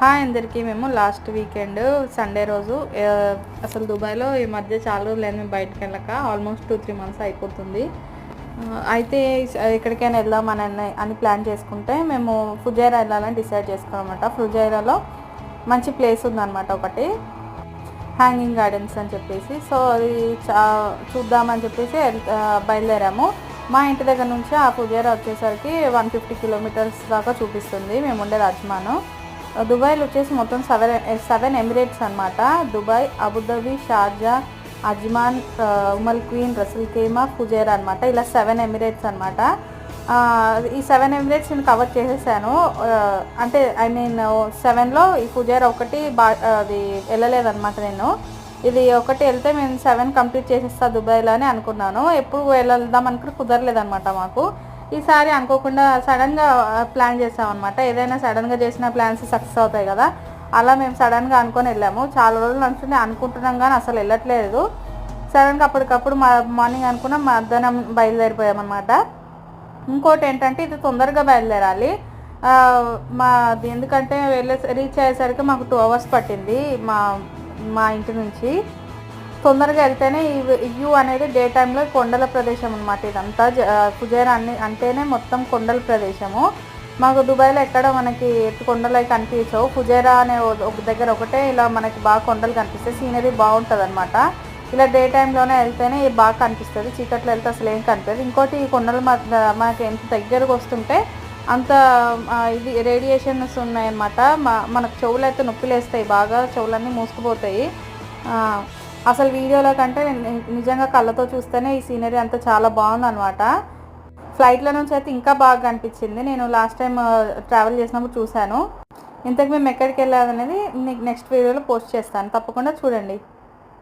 Hi అందరికీ. మేము last weekend Sunday రోజు అసలు దుబాయ్లో ఈ మధ్య చాలా రోజులు లేదు మేము బయటకు వెళ్ళక. ఆల్మోస్ట్ 2-3 మంత్స్ అయిపోతుంది. అయితే ఎక్కడికైనా వెళ్దామని ప్లాన్ చేసుకుంటే మేము ఫుజైరా వెళ్ళాలని డిసైడ్ చేసుకున్నామన్నమాట. ఫుజైరాలో మంచి ప్లేస్ ఉందన్నమాట, ఒకటి హ్యాంగింగ్ గార్డెన్స్ అని చెప్పేసి. సో అది చూద్దామని చెప్పేసి బయలుదేరాము. మా ఇంటి దగ్గర నుంచి ఆ ఫుజైరా వచ్చేసరికి 150 కిలోమీటర్స్ దాకా చూపిస్తుంది. మేము ఉండేది అజ్మాన్. దుబాయ్లో వచ్చేసి మొత్తం 7 ఎమిరేట్స్ అనమాట. Dubai, Abu Dhabi, Sharjah, Ajman, Umm al Quwain, Ras al Khaimah, Fujairah అనమాట. ఇలా 7 ఎమిరేట్స్ అనమాట. ఈ 7 ఎమిరేట్స్ నేను కవర్ చేసేసాను. అంటే 7లో ఈ ఫుజైరా ఒకటి అది వెళ్ళలేదన్నమాట. నేను ఇది ఒకటి వెళ్తే మేము 7 కంప్లీట్ చేసేస్తా దుబాయ్లో అని అనుకున్నాను. ఎప్పుడు వెళ్దాం అనుకుని కుదరలేదన్నమాట మాకు. ఈసారి అనుకోకుండా సడన్గా ప్లాన్ చేసామన్నమాట. ఏదైనా సడన్గా చేసిన ప్లాన్స్ సక్సెస్ అవుతాయి కదా, అలా మేము సడన్గా అనుకొని వెళ్ళాము. చాలా రోజులు అనుకుంటున్నాం కానీ అసలు వెళ్ళట్లేదు. సడన్గా అప్పటికప్పుడు మార్నింగ్ అనుకున్నాం, మధ్యాహ్నం బయలుదేరిపోయామన్నమాట. ఇంకోటి ఏంటంటే ఇది తొందరగా బయలుదేరాలి. ఎందుకంటే రీచ్ అయ్యేసరికి మాకు 2 hours పట్టింది మా ఇంటి నుంచి. తొందరగా వెళ్తేనే ఈ వ్యూ అనేది డే టైంలో కొండల ప్రదేశం అనమాట. ఇదంతా ఫుజైరా అంటేనే మొత్తం కొండల ప్రదేశము. మాకు దుబాయ్లో ఎక్కడ మనకి కొండలు అవి కనిపించవు. ఫుజైరా అనే ఒక దగ్గర ఒకటే ఇలా మనకి బాగా కొండలు కనిపిస్తాయి. సీనరీ బాగుంటుంది అనమాట. ఇలా డే టైంలోనే వెళ్తేనే బాగా కనిపిస్తుంది. చీకట్లో వెళ్తే అసలు ఏం కనిపిస్తుంది. ఇంకోటి ఈ కొండలు మనకి ఎంత దగ్గరకు వస్తుంటే అంత ఇది రేడియేషన్స్ ఉన్నాయన్నమాట. మనకు చెవులు అయితే నొప్పిలేస్తాయి, బాగా చెవులన్నీ మూసుకుపోతాయి. అసలు వీడియోలో కంటే నిజంగా కళ్ళతో చూస్తేనే ఈ సీనరీ అంతా చాలా బాగుందన్నమాట. ఫ్లైట్లో నుంచి అయితే ఇంకా బాగా అనిపించింది. నేను లాస్ట్ టైం ట్రావెల్ చేసినప్పుడు చూశాను. ఇంతకు మేము ఎక్కడికి వెళ్ళాలనేది నెక్స్ట్ వీడియోలో పోస్ట్ చేస్తాను, తప్పకుండా చూడండి.